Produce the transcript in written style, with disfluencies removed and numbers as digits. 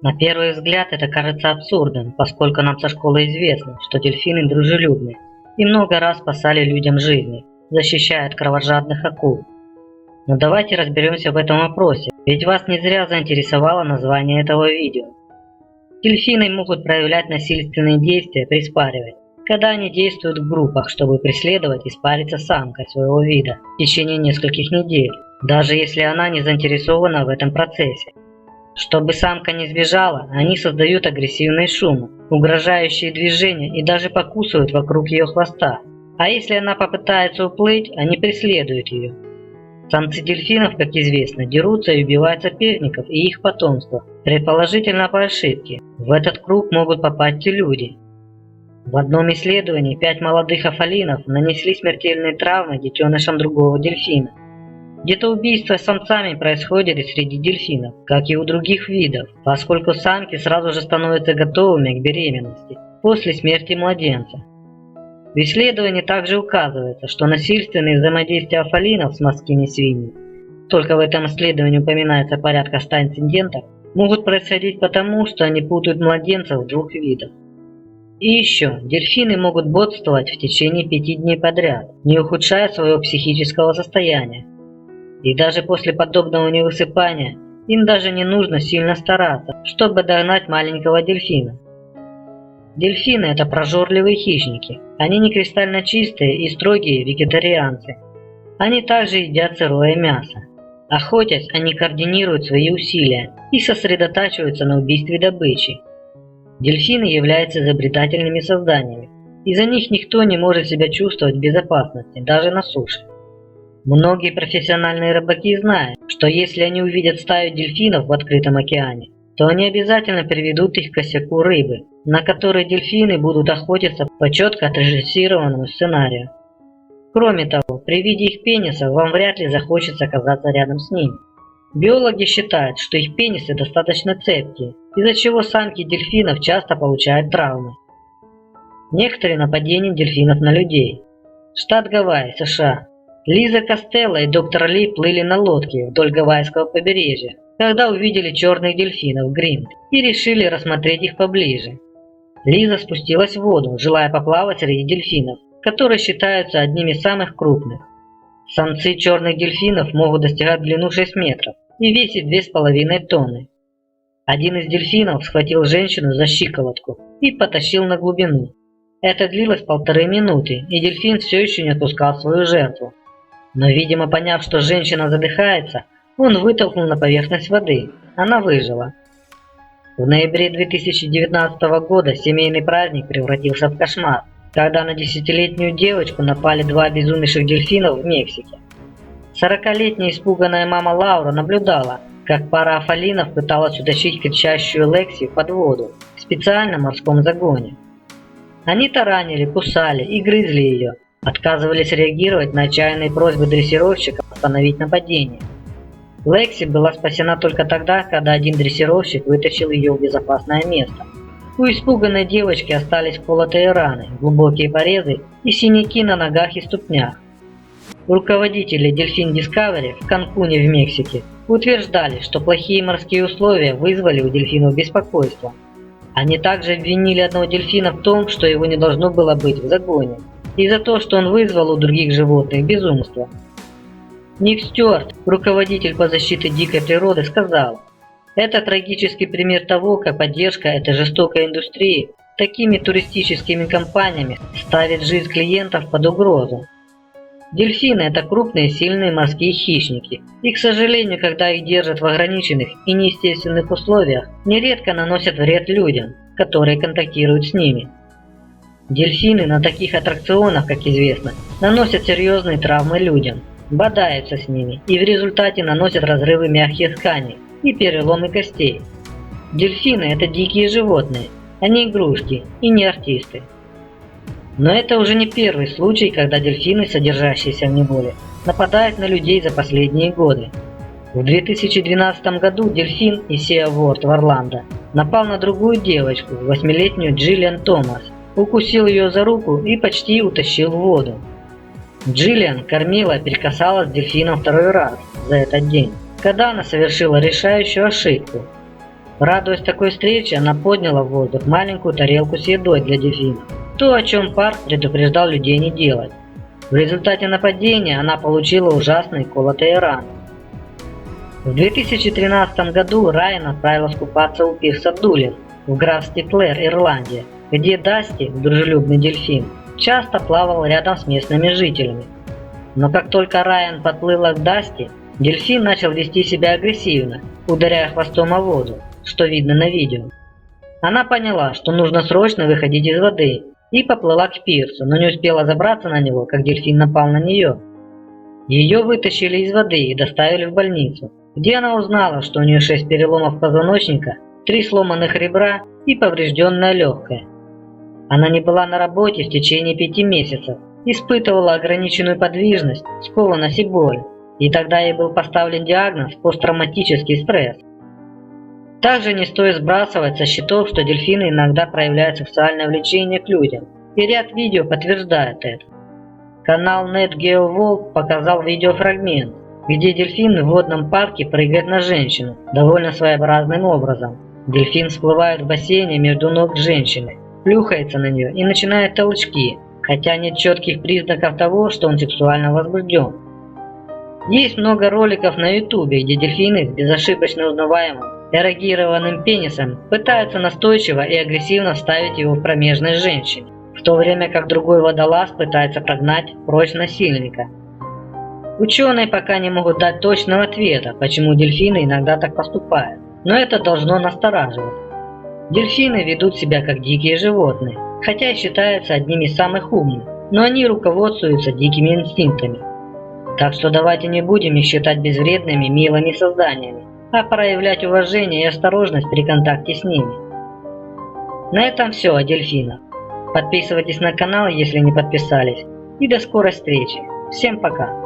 На первый взгляд это кажется абсурдным, поскольку нам со школы известно, что дельфины дружелюбны и много раз спасали людям жизни, защищая от кровожадных акул. Но давайте разберемся в этом вопросе, ведь вас не зря заинтересовало название этого видео. Дельфины могут проявлять насильственные действия при спаривании, когда они действуют в группах, чтобы преследовать и спариться с самкой своего вида в течение нескольких недель, даже если она не заинтересована в этом процессе. Чтобы самка не сбежала, они создают агрессивные шумы, угрожающие движения и даже покусывают вокруг ее хвоста. А если она попытается уплыть, они преследуют ее. Самцы дельфинов, как известно, дерутся и убивают соперников и их потомство, предположительно по ошибке. В этот круг могут попасть и люди. В одном исследовании 5 молодых афалинов нанесли смертельные травмы детенышам другого дельфина. Где-то убийство самцами происходит и среди дельфинов, как и у других видов, поскольку самки сразу же становятся готовыми к беременности после смерти младенца. В исследовании также указывается, что насильственные взаимодействия афалинов с морскими свиньями, только в этом исследовании упоминается порядка 100 инцидентов, могут происходить потому, что они путают младенцев двух видов. И еще, дельфины могут бодствовать в течение 5 дней подряд, не ухудшая своего психического состояния. И даже после подобного невысыпания им даже не нужно сильно стараться, чтобы догнать маленького дельфина. Дельфины – это прожорливые хищники. Они не кристально чистые и строгие вегетарианцы. Они также едят сырое мясо. Охотясь, они координируют свои усилия и сосредотачиваются на убийстве добычи. Дельфины являются изобретательными созданиями. Из-за них никто не может себя чувствовать в безопасности, даже на суше. Многие профессиональные рыбаки знают, что если они увидят стаю дельфинов в открытом океане, то они обязательно приведут их к косяку рыбы, на которой дельфины будут охотиться по четко отрежиссированному сценарию. Кроме того, при виде их пенисов вам вряд ли захочется оказаться рядом с ними. Биологи считают, что их пенисы достаточно цепкие, из-за чего самки дельфинов часто получают травмы. Некоторые нападения дельфинов на людей. Штат Гавайи, США. Лиза Костелло и доктор Ли плыли на лодке вдоль гавайского побережья, когда увидели черных дельфинов Гринт и решили рассмотреть их поближе. Лиза спустилась в воду, желая поплавать среди дельфинов, которые считаются одними из самых крупных. Самцы черных дельфинов могут достигать длину 6 метров и весить 2,5 тонны. Один из дельфинов схватил женщину за щиколотку и потащил на глубину. Это длилось 1,5 минуты, и дельфин все еще не отпускал свою жертву. Но, видимо, поняв, что женщина задыхается, он вытолкнул на поверхность воды. Она выжила. В ноябре 2019 года семейный праздник превратился в кошмар, когда на 10-летнюю девочку напали 2 обезумевших дельфинов в Мексике. 40-летняя испуганная мама Лаура наблюдала, как пара афалинов пыталась утащить кричащую Лекси под воду в специальном морском загоне. Они таранили, кусали и грызли ее, отказывались реагировать на отчаянные просьбы дрессировщика остановить нападение. Лекси была спасена только тогда, когда один дрессировщик вытащил ее в безопасное место. У испуганной девочки остались колотые раны, глубокие порезы и синяки на ногах и ступнях. Руководители Delfin Discovery в Канкуне в Мексике утверждали, что плохие морские условия вызвали у дельфинов беспокойство. Они также обвинили одного дельфина в том, что его не должно было быть в загоне, и за то, что он вызвал у других животных безумство. Ник Стюарт, руководитель по защите дикой природы, сказал: «Это трагический пример того, как поддержка этой жестокой индустрии такими туристическими компаниями ставит жизнь клиентов под угрозу». Дельфины – это крупные сильные морские хищники, и, к сожалению, когда их держат в ограниченных и неестественных условиях, нередко наносят вред людям, которые контактируют с ними. Дельфины на таких аттракционах, как известно, наносят серьезные травмы людям, бодаются с ними и в результате наносят разрывы мягких тканей и переломы костей. Дельфины – это дикие животные, они игрушки и не артисты. Но это уже не первый случай, когда дельфины, содержащиеся в неволе, нападают на людей за последние годы. В 2012 году дельфин из SeaWorld в Орландо напал на другую девочку, 8-летнюю Джиллиан Томас, укусил ее за руку и почти утащил в воду. Джиллиан кормила и прикасалась к дельфинам второй раз за этот день, когда она совершила решающую ошибку. Радуясь такой встрече, она подняла в воздух маленькую тарелку с едой для дельфинов. То, о чем парк предупреждал людей не делать. В результате нападения она получила ужасные колотые раны. В 2013 году Райан отправилась купаться у пирса Дулин в графстве Клэр, Ирландия, где Дасти, дружелюбный дельфин, часто плавал рядом с местными жителями. Но как только Райан подплыла к Дасти, дельфин начал вести себя агрессивно, ударяя хвостом о воду, что видно на видео. Она поняла, что нужно срочно выходить из воды, и поплыла к пирсу, но не успела забраться на него, как дельфин напал на нее. Ее вытащили из воды и доставили в больницу, где она узнала, что у нее 6 переломов позвоночника, 3 сломанных ребра и поврежденное легкое. Она не была на работе в течение 5 месяцев, испытывала ограниченную подвижность, скованность и боль, и тогда ей был поставлен диагноз посттравматический стресс. Также не стоит сбрасывать со счетов, что дельфины иногда проявляют сексуальное влечение к людям, и ряд видео подтверждает это. Канал NetGeoWorld показал видеофрагмент, где дельфин в водном парке прыгает на женщину довольно своеобразным образом. Дельфин всплывает в бассейне между ног женщины, плюхается на нее и начинает толчки, хотя нет четких признаков того, что он сексуально возбужден. Есть много роликов на YouTube, где дельфины с безошибочно узнаваемым эрогированным пенисом пытаются настойчиво и агрессивно вставить его в промежность женщине, в то время как другой водолаз пытается прогнать прочь насильника. Ученые пока не могут дать точного ответа, почему дельфины иногда так поступают, но это должно настораживать. Дельфины ведут себя как дикие животные, хотя и считаются одними из самых умных, но они руководствуются дикими инстинктами. Так что давайте не будем их считать безвредными, милыми созданиями, а проявлять уважение и осторожность при контакте с ними. На этом все о дельфинах. Подписывайтесь на канал, если не подписались, и до скорой встречи. Всем пока!